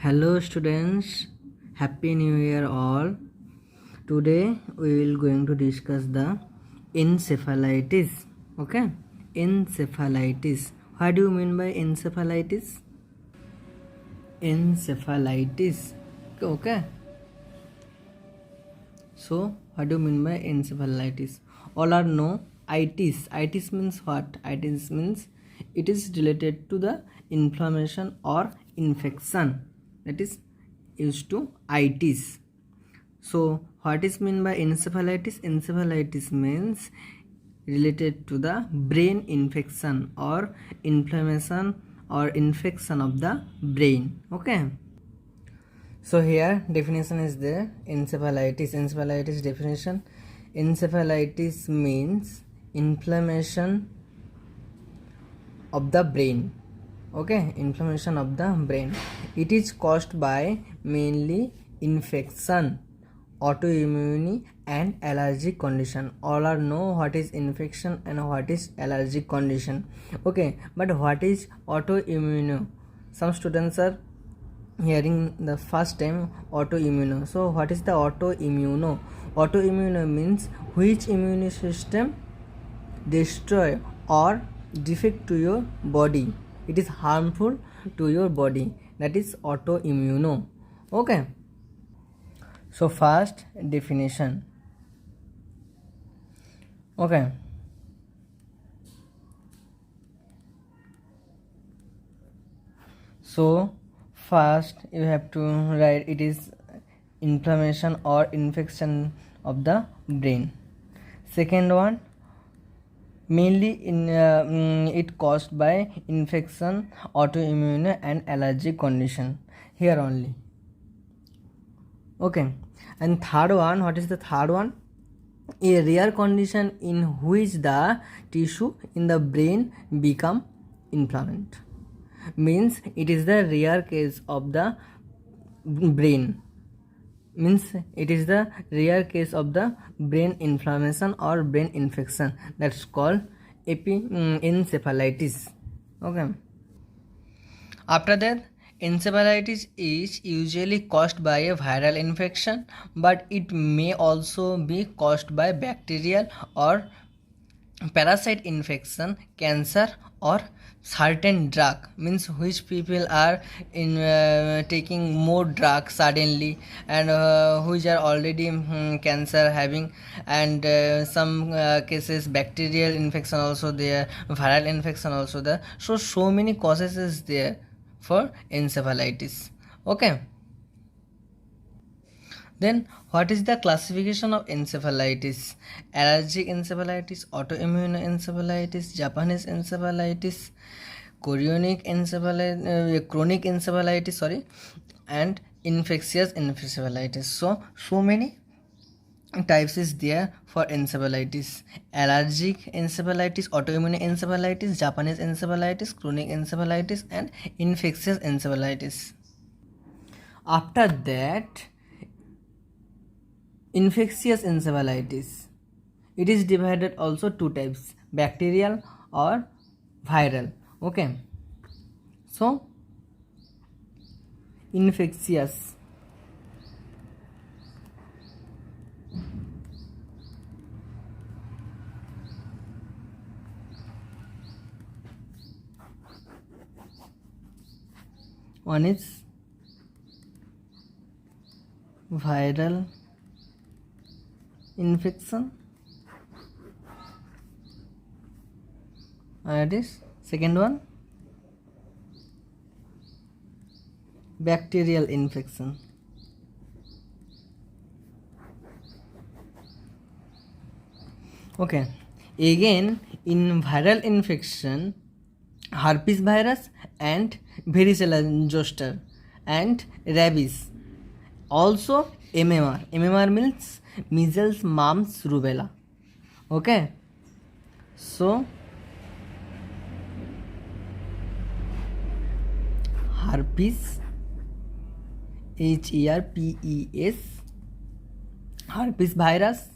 Hello students, happy new year all. Today we will going to discuss the encephalitis. Okay, encephalitis. What do you mean by encephalitis? Encephalitis. Okay. So what do you mean by encephalitis? All are know itis. Itis means what? Itis means it is related to the inflammation or infection, that is used to itis. So what is mean by encephalitis? Encephalitis means related to the brain infection or inflammation or infection of the brain. Okay. So here definition is there. Encephalitis definition. Encephalitis means inflammation of the brain. Okay, inflammation of the brain. It is caused by mainly infection, autoimmune and allergic condition. All are know what is infection and what is allergic condition. Okay, but what is autoimmune? Some students are hearing the first time autoimmune. So what is the autoimmune? Autoimmune means which immune system destroy or defect to your body, it is harmful to your body, that is autoimmune. Okay, so first definition. Okay, so first you have to write it is inflammation or infection of the brain. Second one, mainly it caused by infection, autoimmune and allergic condition, here only. Okay, and third one, what is the third one? A rare condition in which the tissue in the brain become inflamed, means it is the rare case of the brain, means it is the rare case of the brain inflammation or brain infection, that's called encephalitis. Okay, after that, encephalitis is usually caused by a viral infection, but it may also be caused by bacterial or parasite infection, cancer or certain drug, means which people are in taking more drug suddenly and which are already cancer having, and some cases bacterial infection also there, viral infection also there. So many causes is there for encephalitis. Okay, then what is the classification of encephalitis? Allergic encephalitis, autoimmune encephalitis, Japanese encephalitis, chronic encephalitis, and infectious encephalitis. So many types is there for encephalitis: allergic encephalitis, autoimmune encephalitis, Japanese encephalitis, chronic encephalitis, and infectious encephalitis. After that, infectious encephalitis, it is divided also two types, bacterial or viral. Okay, so infectious, one is viral infection, and it is second one bacterial infection. Okay, again in viral infection, herpes virus and varicella zoster and rabies, also MMR means measles, mumps, rubella. Okay, so herpes, HERPES, herpes virus,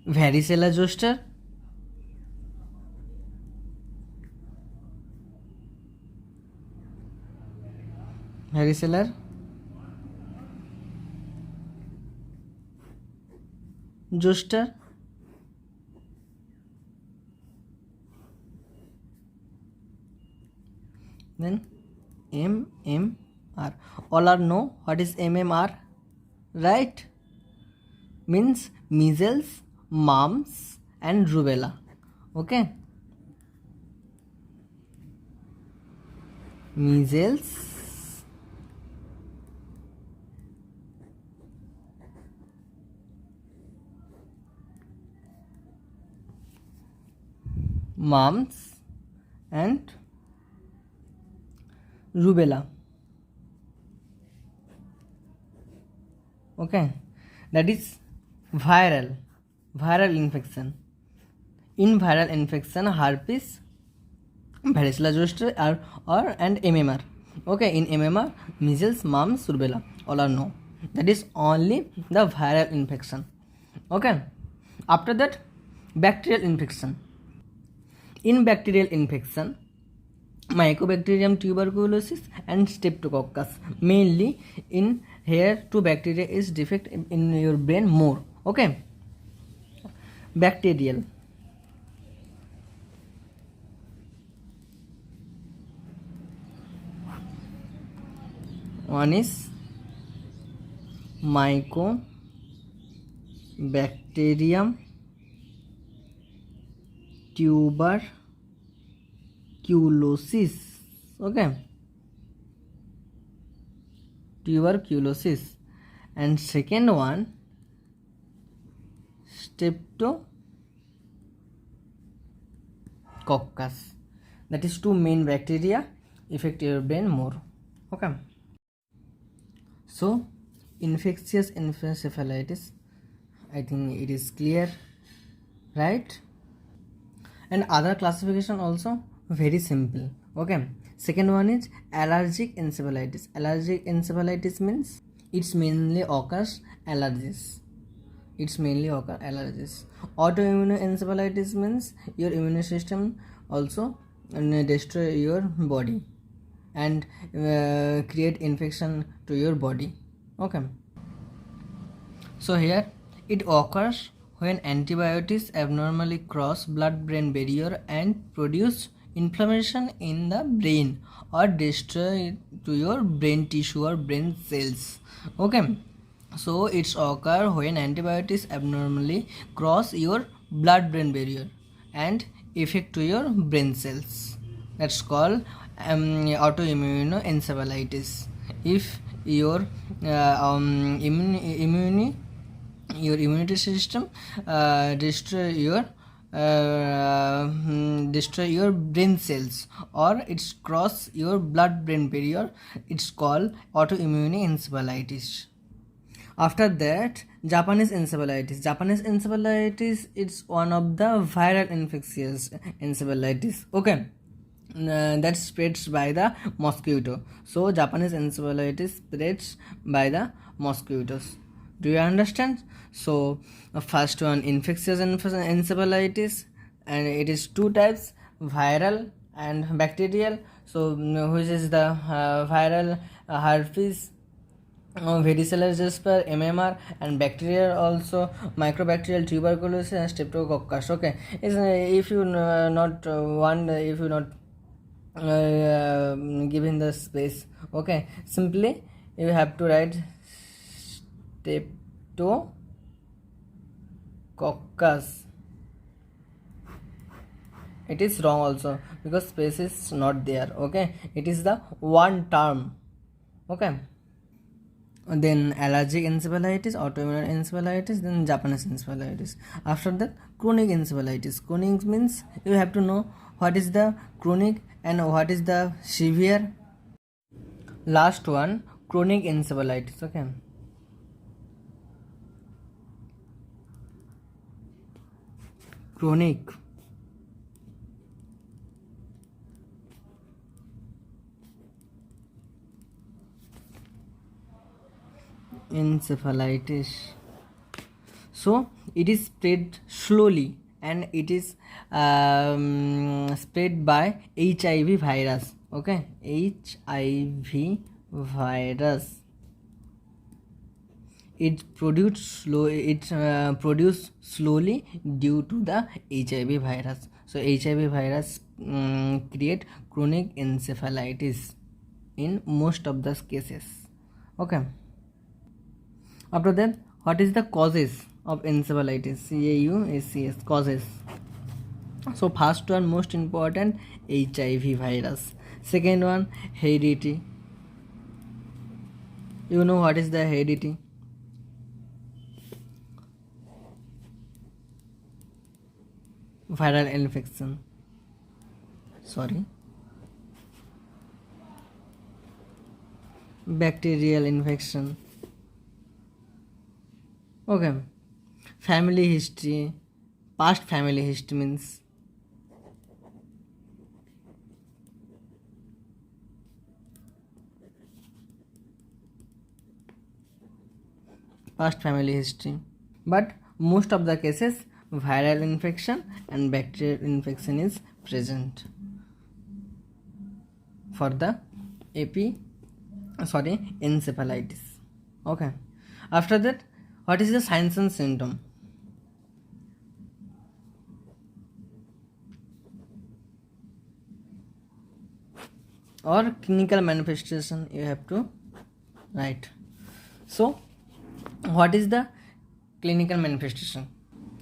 varicella zoster, varicella zoster, then MMR. All are know what is MMR, right? Means measles, mumps and rubella. Okay, measles, mumps and rubella. Okay, that is viral infection. In viral infection, herpes, varicella zoster or and MMR. Okay, in MMR, measles, mumps, rubella, all are no. That is only the viral infection. Okay, after that, bacterial infection. In bacterial infection, Mycobacterium tuberculosis and Streptococcus. Mainly in here, two bacteria is defect in your brain more. Okay, bacterial. One is Mycobacterium tuberculosis. Okay, tuberculosis. And second one, Streptococcus. That is two main bacteria affect your brain more. Okay, so infectious encephalitis, I think it is clear, right? And other classification also very simple. Okay, second one is allergic encephalitis. Allergic encephalitis means it's mainly occurs allergies. Autoimmune encephalitis means your immune system also destroy your body and create infection to your body. Okay, so here it occurs when antibiotics abnormally cross blood-brain barrier and produce inflammation in the brain or destroy to your brain tissue or brain cells. Okay, so it's occur when antibiotics abnormally cross your blood-brain barrier and affect to your brain cells. That's called autoimmune encephalitis. If your immunity system destroy your brain cells or it's cross your blood brain barrier, it's called autoimmune encephalitis. After that, Japanese encephalitis is one of the viral infectious encephalitis. Okay, that spreads by the mosquito. So Japanese encephalitis spreads by the mosquitoes. Do you understand? So first one, infectious encephalitis, and it is two types, viral and bacterial. So which is the viral herpes, varicella zoster, MMR, and bacterial also mycobacterial tuberculosis and streptococcus. Okay, if you not if you not given the space, okay, simply you have to write streptococcus. It is wrong also because space is not there. Okay, it is the one term. Okay, then allergic encephalitis, autoimmune encephalitis, then Japanese encephalitis. After that, chronic encephalitis. Chronic means you have to know what is the chronic and what is the severe. Last one, chronic encephalitis. Okay, chronic encephalitis. So it is spread slowly and it is spread by HIV virus. Okay, HIV virus. It produced slowly due to the HIV virus. So HIV virus create chronic encephalitis in most of the cases. Okay. After that, what is the causes of encephalitis? CAUSES causes. So first one, most important, HIV virus. Second one, heredity. You know what is the heredity? Viral infection. Bacterial infection. Okay. Family history. Past family history means past family history. But most of the cases, viral infection and bacterial infection is present for the encephalitis. Okay. After that, what is the signs and symptom? Or clinical manifestation you have to write. So what is the clinical manifestation?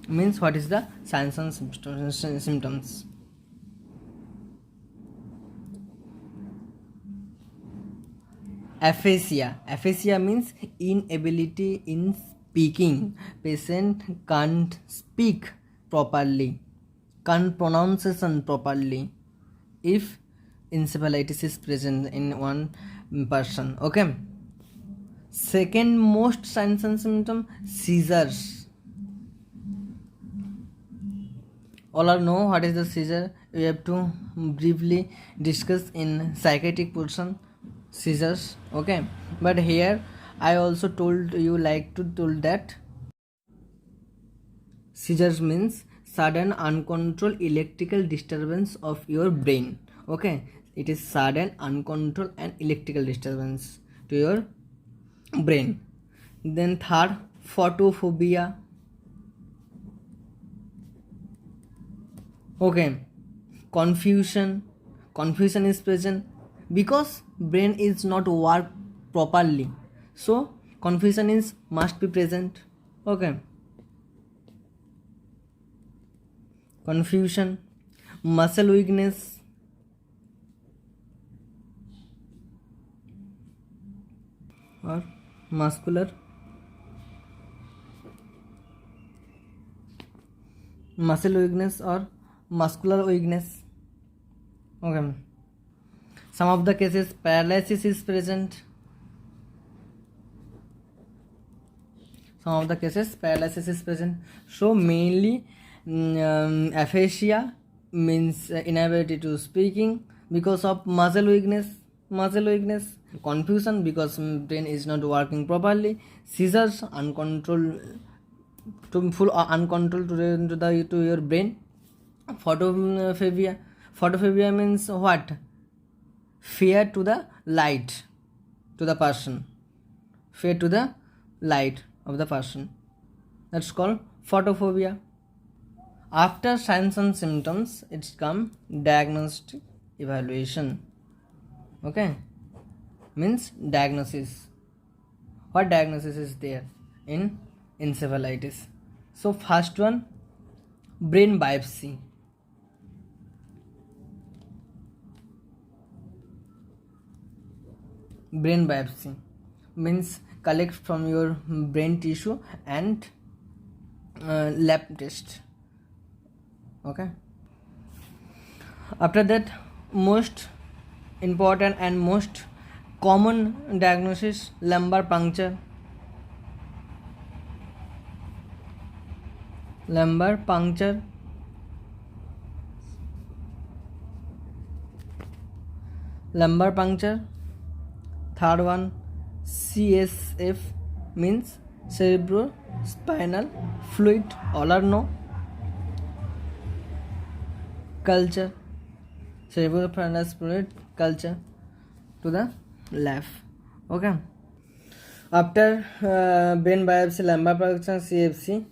Means what is the signs and symptoms? Aphasia. Aphasia means inability in speaking. Patient can't speak properly, can't pronunciation properly if encephalitis is present in one person. Okay. Second most signs and symptom, seizures. All are know what is the seizure. We have to briefly discuss in psychiatric portion seizures. Okay, but here I also told you that seizures means sudden uncontrolled electrical disturbance of your brain. Okay, it is sudden uncontrolled and electrical disturbance to your brain. Then third, photophobia. Okay, confusion is present because brain is not work properly, so confusion is must be present. Okay, confusion. Muscle weakness. Or muscular muscle weakness or muscular weakness. Okay, some of the cases paralysis is present. So mainly aphasia means inability to speaking because of muscle weakness. Confusion because brain is not working properly. Seizures, uncontrolled to your brain. Photophobia means what? Fear to the light to the person. Fear to the light of the person. That's called photophobia. After signs and symptoms, it's come diagnostic evaluation. Okay, means diagnosis. What diagnosis is there in encephalitis? So first one, brain biopsy. Brain biopsy means collect from your brain tissue and lab test. Okay. After that, most important and most common diagnosis, lumbar puncture. Third one, CSF means cerebrospinal fluid. All are know. Culture, cerebrospinal fluid culture to the left. Okay. After brain biopsy, lumbar puncture, CFC,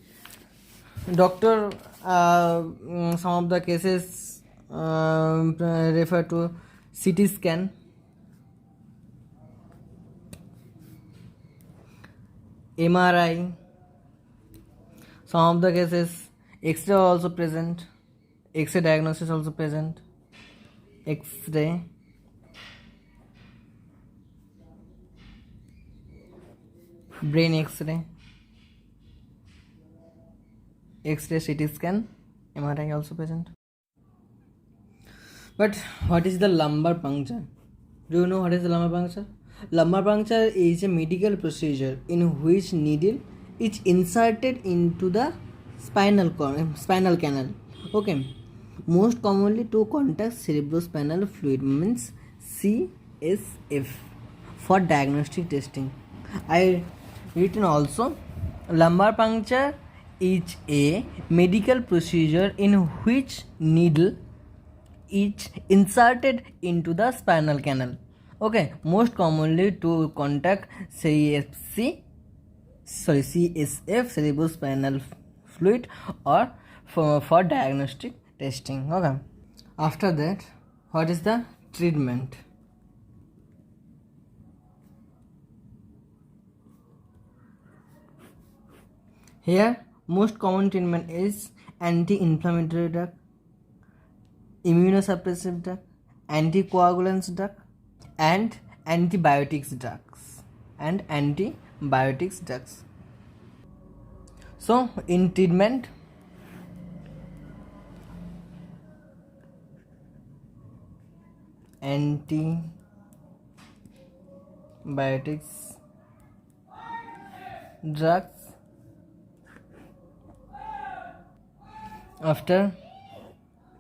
doctor some of the cases refer to CT scan, MRI. Some of the cases X-ray also present, X-ray diagnosis also present, X-ray, brain X-ray, X-ray, CT scan, MRI also present. But what is the lumbar puncture? Do you know what is the lumbar puncture? Lumbar puncture is a medical procedure in which needle is inserted into the spinal canal. Okay. Most commonly to contact cerebrospinal fluid, means CSF, for diagnostic testing. I written also, lumbar puncture is a medical procedure in which needle is inserted into the spinal canal. Okay, most commonly to contact CSF, cerebrospinal fluid, or for diagnostic testing. Okay. After that, what is the treatment? Here, most common treatment is anti-inflammatory drug, immunosuppressive drug, anticoagulants drug, and antibiotics drugs. So, in treatment, antibiotics drugs. After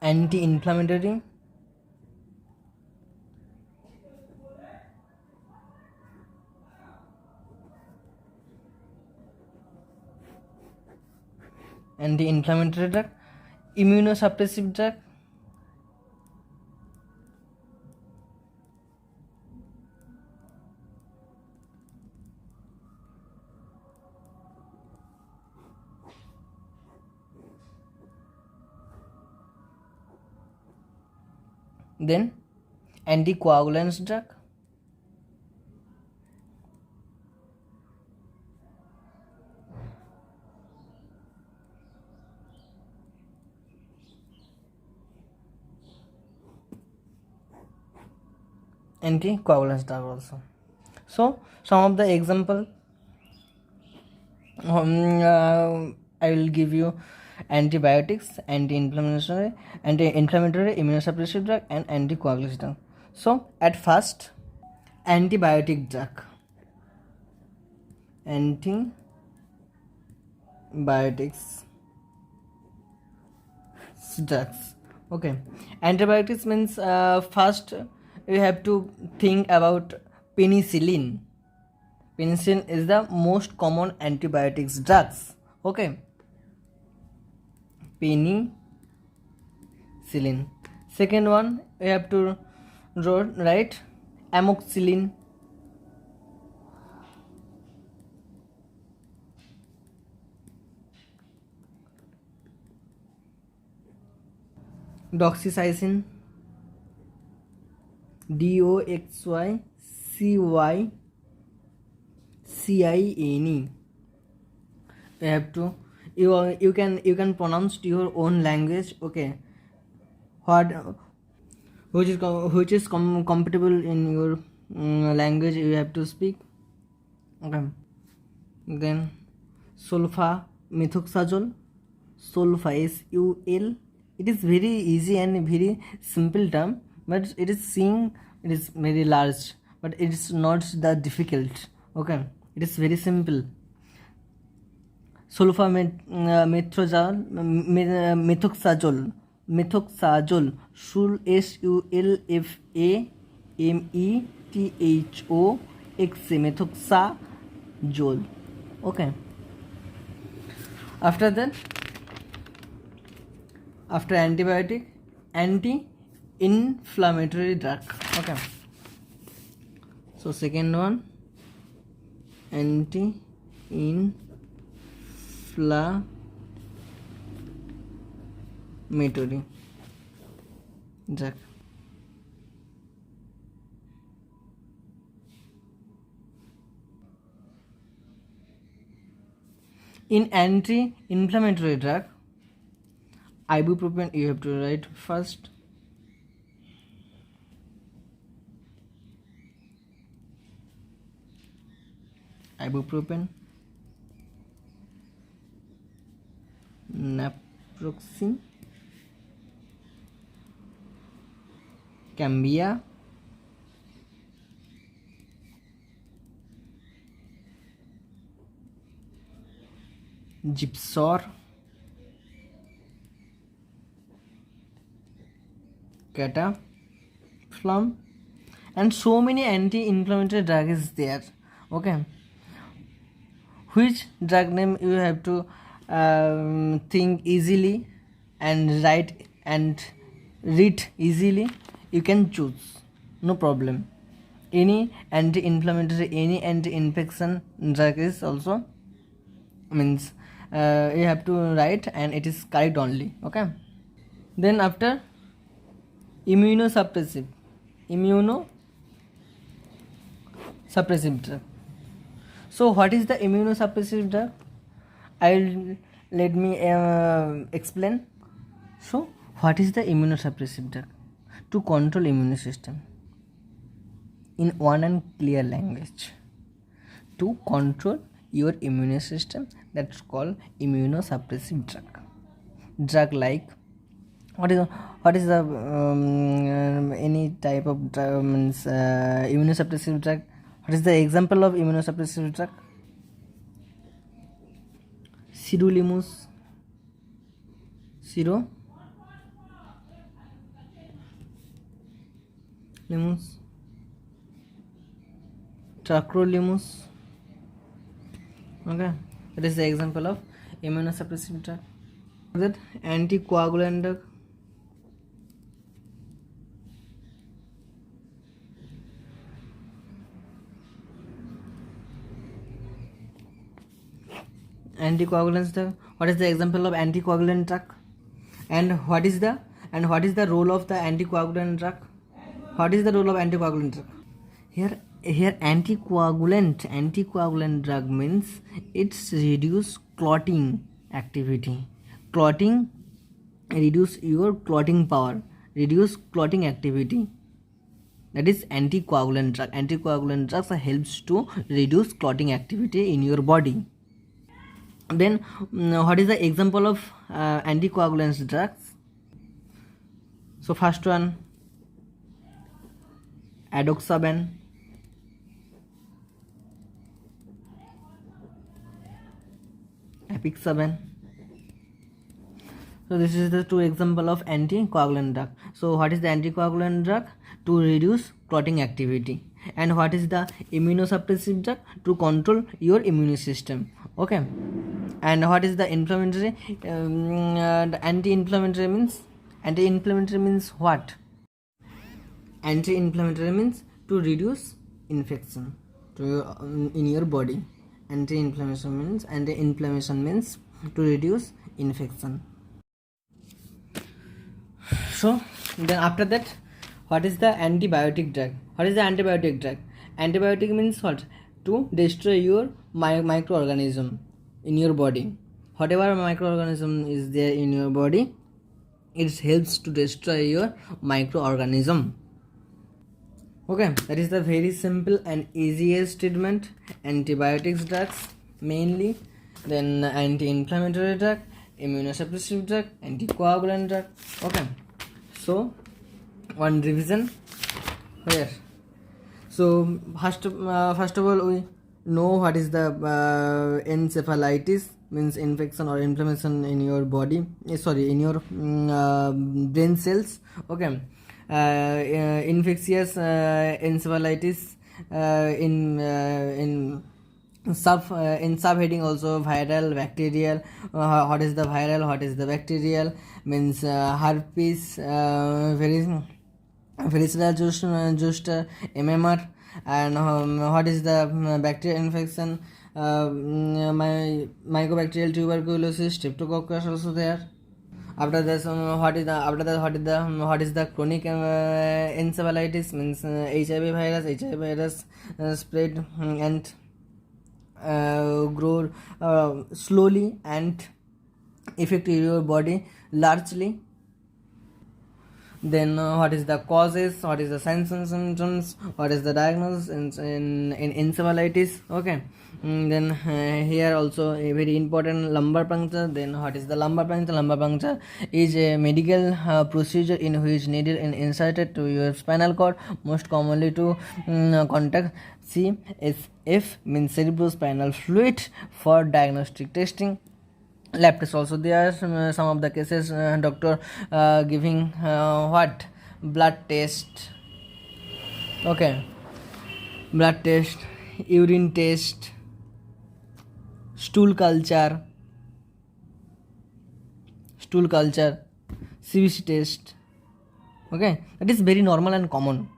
anti-inflammatory, drug, immunosuppressive drug, then anticoagulants drug, anticoagulants drug also. So some of the example, I will give you antibiotics, anti-inflammatory, immunosuppressive drug, and anticoagulants drug. So at first, antibiotic drug, antibiotics drugs. Okay, antibiotics means first you have to think about penicillin. Penicillin is the most common antibiotics drugs. Okay, penicillin. Second one, you have to write amoxicillin. Doxycycline, DOXYCYCINE. You have to, you can pronounce your own language. Okay, which is compatible in your language, you have to speak. Okay, then sulfamethoxazole, SUL. It is very easy and very simple term, but it is very large, but it is not that difficult. Okay, it is very simple. Methoxazole, methoxazole. Okay. After that, after antibiotic, anti-inflammatory drug. Okay, so second one, anti-inflammatory drug. In anti-inflammatory drug, ibuprofen you have to write first. Ibuprofen, naproxen, Cambia, Gypsor, Cataflam, and so many anti-inflammatory drugs is there. Okay, which drug name you have to think easily and write and read easily, you can choose, no problem. Any anti-inflammatory, any anti-infection drug is also means you have to write and it is correct only. Okay, then after immunosuppressive drug. So what is the immunosuppressive drug? Let me explain. So what is the immunosuppressive drug? To control immune system. In one and clear language, to control your immune system, that's called immunosuppressive drug. Drug like what is the any type of drug means immunosuppressive drug. What is the example of immunosuppressive drug? Sirolimus, Tacrolimus. Okay, that is the example of immunosuppressive drug. That anticoagulant drug. Anticoagulant drug. What is the example of anticoagulant drug? And what is the role of the anticoagulant drug? What is the role of anticoagulant drug? Here anticoagulant drug means it's reduce clotting activity. Clotting, reduce your clotting power, reduce clotting activity. That is anticoagulant drug. Anticoagulant drugs helps to reduce clotting activity in your body. Then what is the example of anticoagulant drugs? So first one, adoxaban, apixaban. So this is the two example of anticoagulant drug. So what is the anticoagulant drug? To reduce clotting activity. And what is the immunosuppressive drug? To control your immune system. Okay. And what is the inflammatory? The anti-inflammatory means what? Anti-inflammatory means to reduce infection in your body. Anti-inflammation means to reduce infection. So then after that, what is the antibiotic drug? What is the antibiotic drug? Antibiotic means what? To destroy your microorganism in your body. Whatever microorganism is there in your body, it helps to destroy your microorganism. Okay, that is the very simple and easiest treatment. Antibiotics drugs mainly, then anti-inflammatory drug, immunosuppressive drug, anticoagulant drug. Okay, so one revision here. So first of all, we know what is the encephalitis, means infection or inflammation in your body, in your brain cells. Okay, infectious encephalitis in subheading also viral, bacterial. What is the viral, what is the bacterial? Means herpes, very varicella zoster, MMR, and what is the bacterial infection, mycobacterial tuberculosis, streptococcus also there. After this, what is the chronic encephalitis, means HIV virus spread and grow slowly and affect your body largely. Then what is the causes, what is the signs and symptoms, what is the diagnosis in encephalitis. Okay. Then here also a very important lumbar puncture. Then what is the lumbar puncture? Lumbar puncture is a medical procedure in which needle is inserted to your spinal cord, most commonly to contact CSF, means cerebrospinal fluid, for diagnostic testing. Lab test also there. Some of the cases doctor giving what blood test. Okay, blood test, urine test, stool culture, CBC test. Okay, that is very normal and common.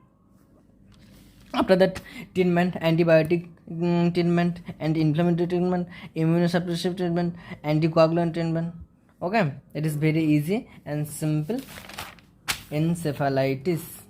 After that, treatment, antibiotic treatment, anti-inflammatory treatment, immunosuppressive treatment, anticoagulant treatment. Okay, it is very easy and simple. Encephalitis.